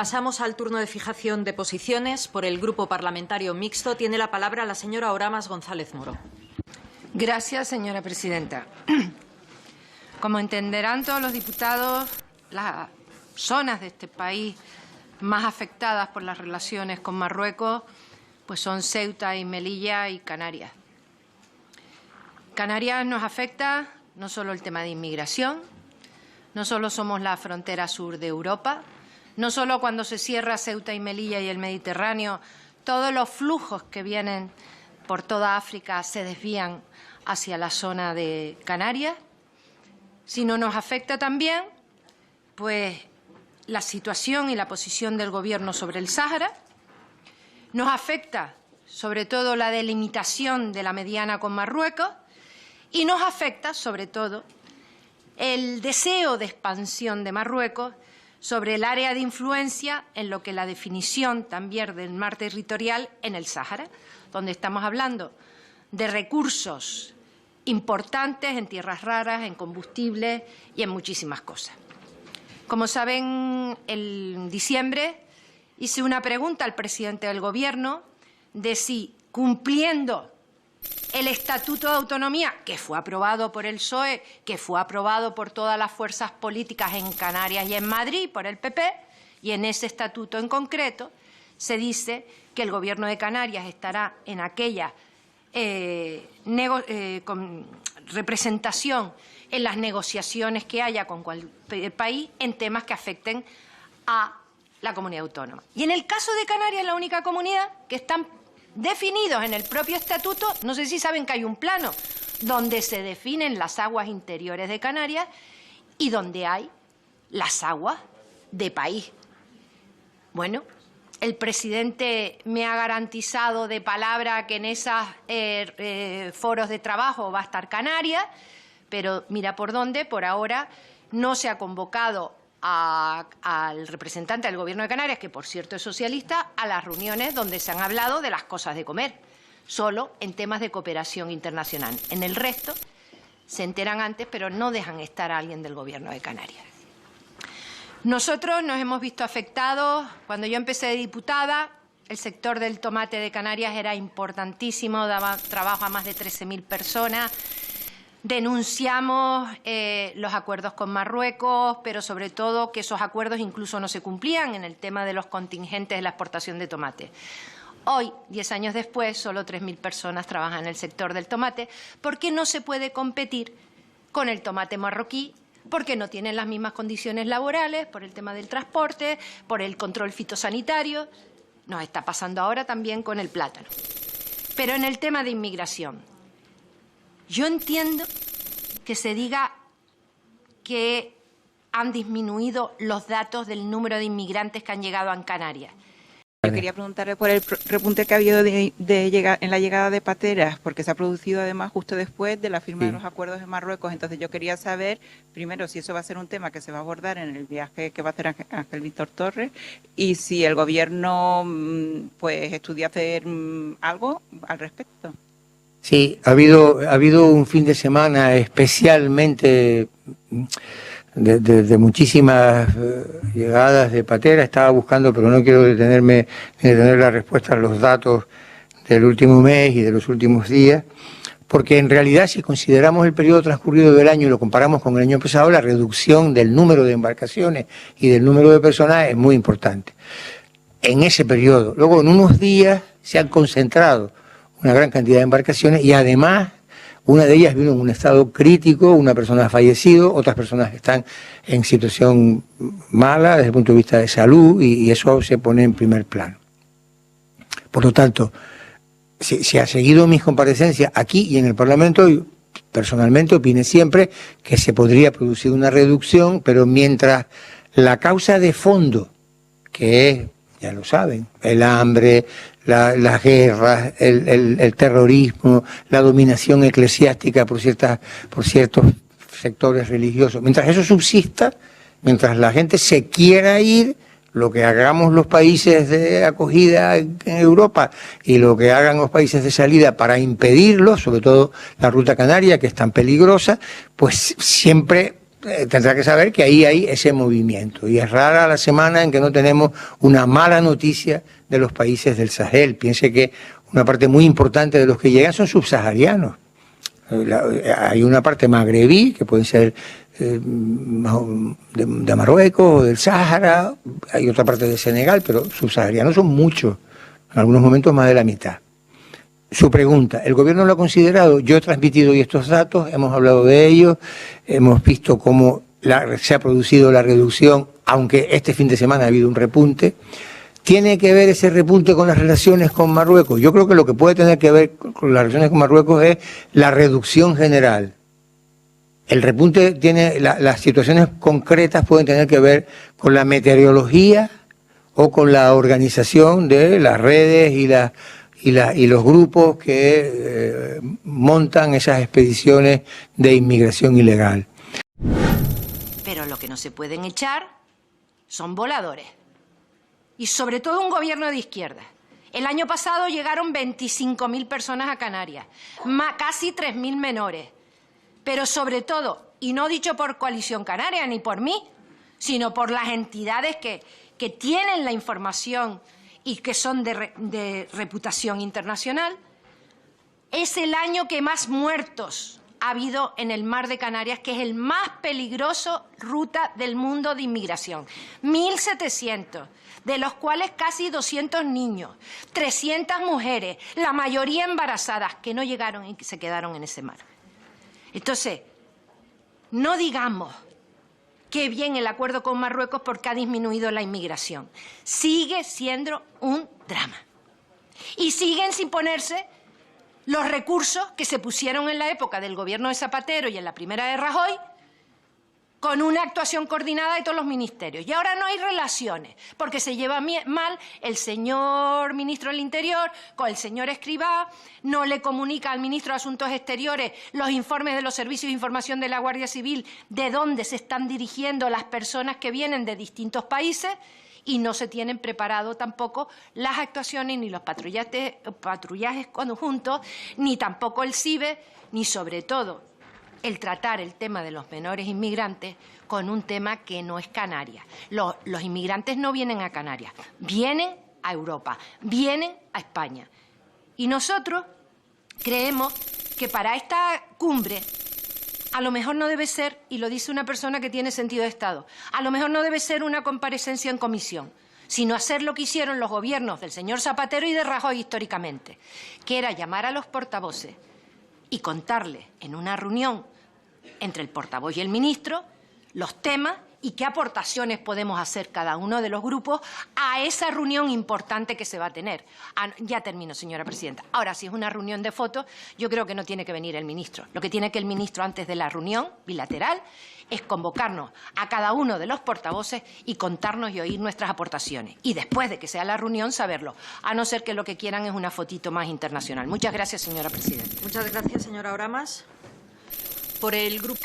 Pasamos al turno de fijación de posiciones. Por el Grupo Parlamentario Mixto tiene la palabra la señora Oramas González Moro. Gracias, señora presidenta. Como entenderán todos los diputados, las zonas de este país más afectadas por las relaciones con Marruecos pues son Ceuta y Melilla y Canarias. Canarias nos afecta no solo el tema de inmigración, no solo somos la frontera sur de Europa, no solo cuando se cierra Ceuta y Melilla y el Mediterráneo, todos los flujos que vienen por toda África se desvían hacia la zona de Canarias, sino nos afecta también pues la situación y la posición del Gobierno sobre el Sáhara, nos afecta sobre todo la delimitación de la mediana con Marruecos y nos afecta sobre todo el deseo de expansión de Marruecos sobre el área de influencia en lo que la definición también del mar territorial en el Sáhara, donde estamos hablando de recursos importantes en tierras raras, en combustibles y en muchísimas cosas. Como saben, en diciembre hice una pregunta al presidente del Gobierno de si, cumpliendo el Estatuto de Autonomía, que fue aprobado por el PSOE, que fue aprobado por todas las fuerzas políticas en Canarias y en Madrid, por el PP, y en ese estatuto en concreto se dice que el Gobierno de Canarias estará en aquella representación en las negociaciones que haya con cualquier país en temas que afecten a la comunidad autónoma. Y en el caso de Canarias es la única comunidad que están definidos en el propio estatuto. No sé si saben que hay un plano donde se definen las aguas interiores de Canarias y donde hay las aguas de país. Bueno, el presidente me ha garantizado de palabra que en esos foros de trabajo va a estar Canarias, pero mira por dónde, por ahora no se ha convocado al representante del Gobierno de Canarias, que por cierto es socialista, a las reuniones donde se han hablado de las cosas de comer, solo en temas de cooperación internacional. En el resto se enteran antes, pero no dejan estar a alguien del Gobierno de Canarias. Nosotros nos hemos visto afectados. Cuando yo empecé de diputada, el sector del tomate de Canarias era importantísimo, daba trabajo a más de 13.000 personas. Denunciamos los acuerdos con Marruecos, pero sobre todo que esos acuerdos incluso no se cumplían en el tema de los contingentes de la exportación de tomate. Hoy, 10 años después, solo 3.000 personas trabajan en el sector del tomate porque no se puede competir con el tomate marroquí, porque no tienen las mismas condiciones laborales, por el tema del transporte, por el control fitosanitario. Nos está pasando ahora también con el plátano. Pero en el tema de inmigración, yo entiendo que se diga que han disminuido los datos del número de inmigrantes que han llegado a Canarias. Yo quería preguntarle por el repunte que ha habido en la llegada de pateras, porque se ha producido además justo después de la firma de los acuerdos de Marruecos. Entonces yo quería saber, primero, si eso va a ser un tema que se va a abordar en el viaje que va a hacer Ángel Víctor Torres y si el Gobierno pues estudia hacer algo al respecto. Sí, ha habido un fin de semana especialmente de muchísimas llegadas de patera. Estaba buscando, pero no quiero detenerme en tener la respuesta a los datos del último mes y de los últimos días, porque en realidad si consideramos el periodo transcurrido del año y lo comparamos con el año pasado, la reducción del número de embarcaciones y del número de personas es muy importante. En ese periodo, luego en unos días se han concentrado una gran cantidad de embarcaciones y además una de ellas vino en un estado crítico, una persona ha fallecido, otras personas están en situación mala desde el punto de vista de salud y eso se pone en primer plano. Por lo tanto, se ha seguido mis comparecencias aquí y en el Parlamento y personalmente opiné siempre que se podría producir una reducción, pero mientras la causa de fondo, que es, ya lo saben, el hambre, las guerras, el terrorismo, la dominación eclesiástica por ciertos sectores religiosos. Mientras eso subsista, mientras la gente se quiera ir, lo que hagamos los países de acogida en Europa y lo que hagan los países de salida para impedirlo, sobre todo la ruta canaria, que es tan peligrosa, pues siempre tendrá que saber que ahí hay ese movimiento. Y es rara la semana en que no tenemos una mala noticia de los países del Sahel. Piense que una parte muy importante de los que llegan son subsaharianos. Hay una parte magrebí, que puede ser de Marruecos o del Sáhara, hay otra parte de Senegal, pero subsaharianos son muchos, en algunos momentos más de la mitad. Su pregunta, ¿el gobierno lo ha considerado? Yo he transmitido hoy estos datos, hemos hablado de ellos, hemos visto cómo se ha producido la reducción, aunque este fin de semana ha habido un repunte. ¿Tiene que ver ese repunte con las relaciones con Marruecos? Yo creo que lo que puede tener que ver con las relaciones con Marruecos es la reducción general. El repunte tiene, las situaciones concretas pueden tener que ver con la meteorología o con la organización de las redes y los grupos que montan esas expediciones de inmigración ilegal. Pero lo que no se pueden echar son voladores. Y sobre todo un gobierno de izquierda. El año pasado llegaron 25.000 personas a Canarias, casi 3.000 menores. Pero sobre todo, y no dicho por Coalición Canaria ni por mí, sino por las entidades que tienen la información y que son de reputación internacional, es el año que más muertos ha habido en el mar de Canarias, que es el más peligroso ruta del mundo de inmigración. 1.700, de los cuales casi 200 niños, 300 mujeres, la mayoría embarazadas, que no llegaron y que se quedaron en ese mar. Entonces, no digamos qué bien el acuerdo con Marruecos porque ha disminuido la inmigración. Sigue siendo un drama. Y siguen sin ponerse los recursos que se pusieron en la época del gobierno de Zapatero y en la primera de Rajoy, con una actuación coordinada de todos los ministerios. Y ahora no hay relaciones, porque se lleva mal el señor ministro del Interior con el señor Escrivá, no le comunica al ministro de Asuntos Exteriores los informes de los servicios de información de la Guardia Civil de dónde se están dirigiendo las personas que vienen de distintos países, y no se tienen preparado tampoco las actuaciones ni los patrullajes conjuntos, ni tampoco el CIBE, ni sobre todo el tratar el tema de los menores inmigrantes con un tema que no es Canarias. Los inmigrantes no vienen a Canarias, vienen a Europa, vienen a España. Y nosotros creemos que para esta cumbre a lo mejor no debe ser, y lo dice una persona que tiene sentido de Estado, a lo mejor no debe ser una comparecencia en comisión, sino hacer lo que hicieron los gobiernos del señor Zapatero y de Rajoy históricamente, que era llamar a los portavoces y contarles en una reunión entre el portavoz y el ministro los temas y qué aportaciones podemos hacer cada uno de los grupos a esa reunión importante que se va a tener. Ya termino, señora presidenta. Ahora, si es una reunión de fotos, yo creo que no tiene que venir el ministro. Lo que tiene que el ministro antes de la reunión bilateral es convocarnos a cada uno de los portavoces y contarnos y oír nuestras aportaciones. Y después de que sea la reunión, saberlo, a no ser que lo que quieran es una fotito más internacional. Muchas gracias, señora presidenta. Muchas gracias, señora Oramas. Por el grupo...